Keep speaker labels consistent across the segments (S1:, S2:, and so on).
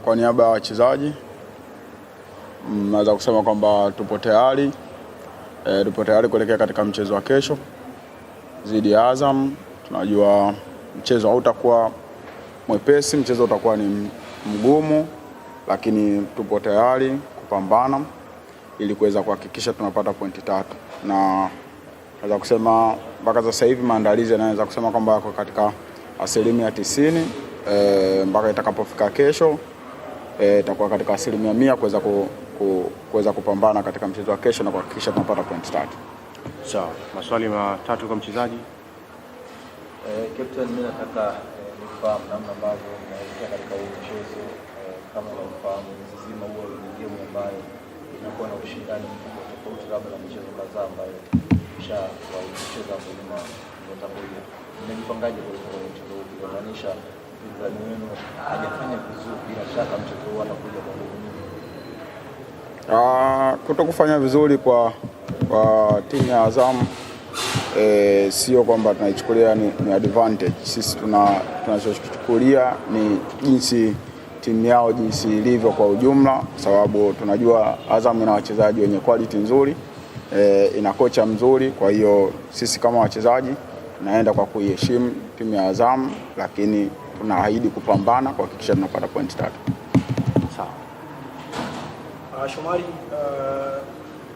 S1: Kwa niaba ya wachezaji naweza kusema kwamba tupo tayari kuelekea katika mchezo wa kesho dhidi ya Azam. Tunajua mchezo hautakuwa mwepesi, mchezo utakuwa ni mgumu, lakini tupo tayari kupambana ili kuweza kuhakikisha tunapata pointi 3. Na naweza kusema mpaka sasa hivi maandalizi yanaweza kusema kwamba yako katika 90% mpaka itakapofika kesho itakuwa katika 100% kuweza kupambana katika mchezo wa kesho na kuhakikisha tunapata pointi 3.
S2: Sawa, maswali matatu kwa mchezaji.
S3: Captain, mimi nataka nifahamu namna ambavyo unaelekea katika huu mchezo. Kama unafahamu nzima huo ni game ambayo inakuwa na ushindani mkubwa tofauti labda na michezo kadhaa ambayo kucheza hapo nyuma mtapoje. Mmejipangaje kwa mchezo huu kumaanisha mpinzani wenu hajafanya vizuri, bila shaka mchezo huu anakuja kwa nguvu nyingi?
S1: Kutokufanya vizuri kwa timu ya Azam sio kwamba tunaichukulia ni advantage. Sisi tunachochukulia ni jinsi timu yao jinsi ilivyo kwa ujumla, kwa sababu tunajua Azam ina wachezaji wenye quality nzuri, ina kocha mzuri. Kwa hiyo sisi kama wachezaji tunaenda kwa kuiheshimu timu ya Azam, lakini tunaahidi kupambana kuhakikisha tunapata pointi 3.
S2: Sawa.
S4: Shomari,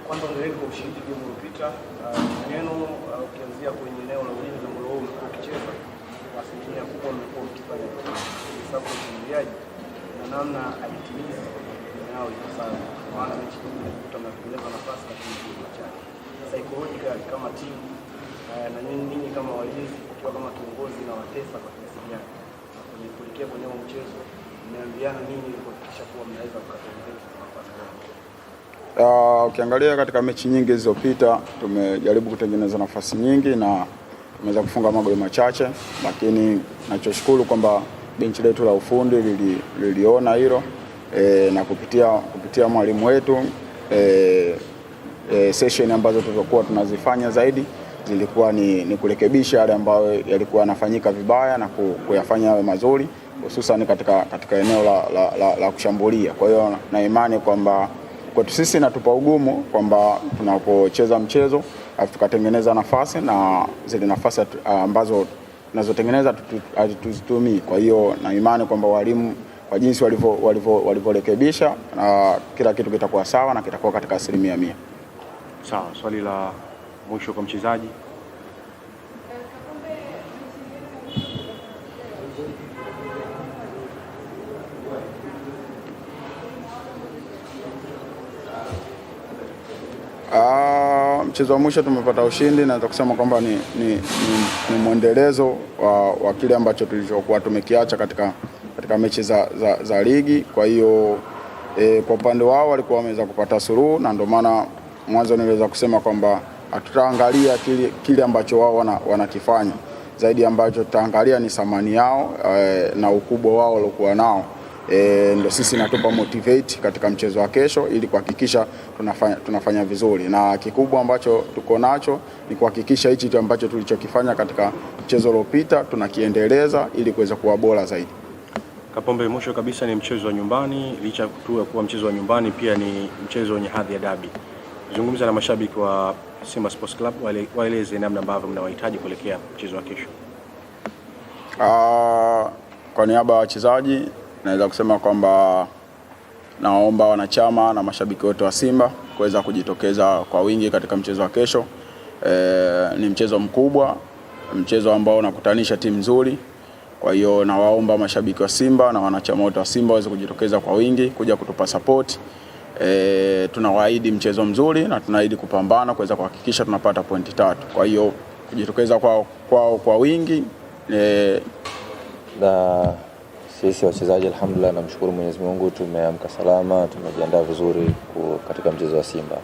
S4: kwanza ongeleni kwa ushindi game uliopita. Neno ukianzia kwenye eneo la ulinzi ambalo umekuwa ukicheza, asilimia kubwa umekuwa ukifanya hesabu ya ushambuliaji na namna alitimiza nao iko sana. Maana mechi nyingi unakuta mnatengeneza nafasi lakini kwa chache. Psychological kama timu na nini kama walinzi kwa kama kiongozi na watesa kwa kiasi gani kwenye kuelekea kwenye mchezo, mmeambiana nini ili kuhakikisha kuwa mnaweza kutengeneza nafasi?
S1: Ukiangalia katika mechi nyingi zilizopita tumejaribu kutengeneza nafasi nyingi na tumeweza kufunga magoli machache, lakini nachoshukuru kwamba benchi letu la ufundi liliona hilo na kupitia mwalimu wetu session ambazo tulikuwa tunazifanya zaidi zilikuwa ni kurekebisha yale ambayo yalikuwa yanafanyika vibaya na kuyafanya yawe mazuri, hususan katika eneo la kushambulia. Kwa hiyo na imani kwamba kwa sisi natupa ugumu kwamba tunapocheza mchezo tukatengeneza nafasi na zile nafasi ambazo tunazotengeneza tuzitumii. Kwa hiyo na imani kwamba walimu kwa jinsi walivyorekebisha na kila kitu kitakuwa sawa na kitakuwa katika 100%.
S2: Sawa, swali la mwisho kwa mchezaji.
S1: Mchezo wa mwisho tumepata ushindi, na kusema kwamba ni mwendelezo wa kile ambacho tulichokuwa tumekiacha katika mechi za ligi. Kwa hiyo kwa upande wao walikuwa wameweza kupata suluhu, na ndio maana mwanzo niliweza kusema kwamba hatutaangalia kile ambacho wao wanakifanya, zaidi ambacho tutaangalia ni thamani yao na ukubwa wao waliokuwa nao. Ndio sisi natupa motivate katika mchezo wa kesho ili kuhakikisha tunafanya vizuri, na kikubwa ambacho tuko nacho ni kuhakikisha hichi ambacho tulichokifanya katika mchezo uliopita tunakiendeleza ili kuweza kuwa bora zaidi.
S2: Kapombe, mwisho kabisa, ni mchezo wa nyumbani. Licha tu ya kuwa mchezo wa nyumbani, pia ni mchezo wenye hadhi ya dabi. Zungumza na mashabiki wa Simba Sports Club, waeleze namna ambavyo mnawahitaji kuelekea mchezo wa kesho.
S1: Kwa niaba ya wachezaji naweza kusema kwamba naomba wanachama na mashabiki wote wa Simba kuweza kujitokeza kwa wingi katika mchezo wa kesho. Ni mchezo mkubwa, mchezo ambao unakutanisha timu nzuri. Kwa hiyo nawaomba mashabiki wa Simba na wanachama wote wa Simba waweze kujitokeza kwa wingi kuja kutupa support. Tunawaahidi mchezo mzuri na tunaahidi kupambana kuweza kuhakikisha tunapata pointi 3. Kwa hiyo kujitokeza kwa wingi
S3: na sisi wachezaji alhamdulillah, namshukuru Mwenyezi Mungu, tumeamka salama, tumejiandaa vizuri katika mchezo wa Simba.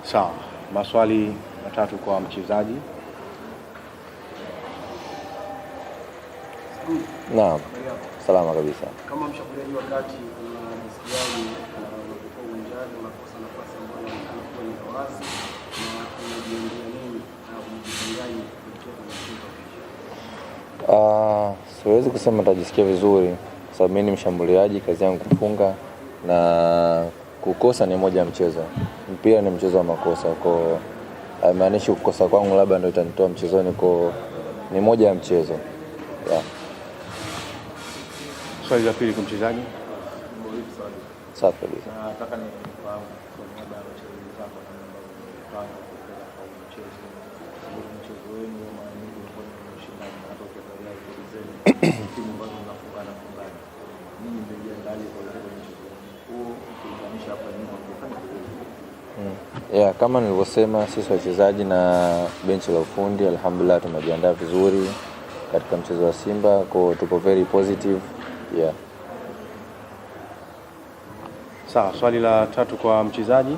S2: Sawa, maswali matatu kwa mchezaji.
S3: Naam, salama kabisa.
S4: Kama mshambuliaji wa kati kuna msikiaji unapokuwa uwanjani unakosa nafasi ambayo inakuwa ni wazi na unajiendea nini na unajipangaje kuelekea kwenye mchezo wa kesho?
S5: Siwezi kusema nitajisikia vizuri kwa sababu mimi ni mshambuliaji, kazi yangu kufunga na kukosa ni moja ya mchezo. Mpira ni mchezo wa makosa, kwa haimaanishi kukosa kwangu labda ndio itanitoa mchezoni, kwa ni moja ya mchezo. Yeah.
S2: Swali la pili kwa mchezaji.
S5: Safi kabisa.
S3: Nataka nifahamu kwa niaba ya wachezaji wenzako ambao wamepanga kwa mchezo. Mchezo wenu mara nyingi unakuwa ni ushindani na hata ukiangalia rekodi zenu timu ambazo zinafungana. Ninyi mmejiandaje kwa mchezo huu ukilinganisha hapa nyuma mlifanya
S5: Yeah, kama nilivyosema sisi wachezaji na benchi la ufundi alhamdulillah tumejiandaa vizuri katika mchezo wa Simba, kwa tuko very positive. Yeah.
S2: Sawa, swali la tatu kwa mchezaji.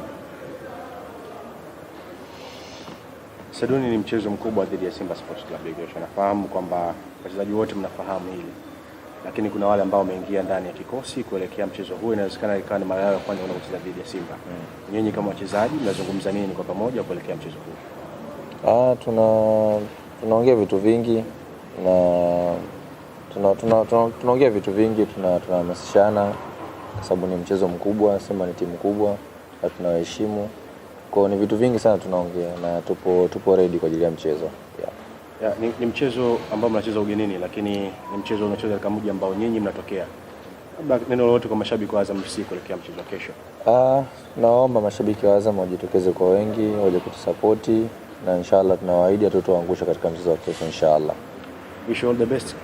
S2: Saduni ni mchezo mkubwa dhidi ya Simba Sports Club. Nafahamu kwamba wachezaji wote mnafahamu hili, lakini kuna wale ambao wameingia ndani ya kikosi kuelekea mchezo huu, inawezekana ikawa ni mara yao ya kwanza wanaocheza dhidi ya Simba. Nyinyi kama wachezaji mnazungumza nini kwa pamoja kuelekea mchezo huu?
S5: Tunaongea vitu vingi na tunaongea vitu vingi, tunahamasishana kwa sababu ni mchezo mkubwa, Simba ni timu kubwa na tunawaheshimu. Kwa ni vitu vingi sana tunaongea na tupo ready kwa ajili ya mchezo.
S2: Yeah, ni mchezo ambao mnacheza ugenini, lakini ni mchezo unacheza katika mji ambao nyinyi mnatokea. Labda neno lolote kwa mashabiki wa Azam FC kuelekea mchezo wa kesho?
S5: Naomba mashabiki wa Azam wajitokeze kwa wengi, waje kutusapoti na inshallah tunawaahidi hatutoangusha katika mchezo wa kesho inshallah.
S2: Wish you all the best.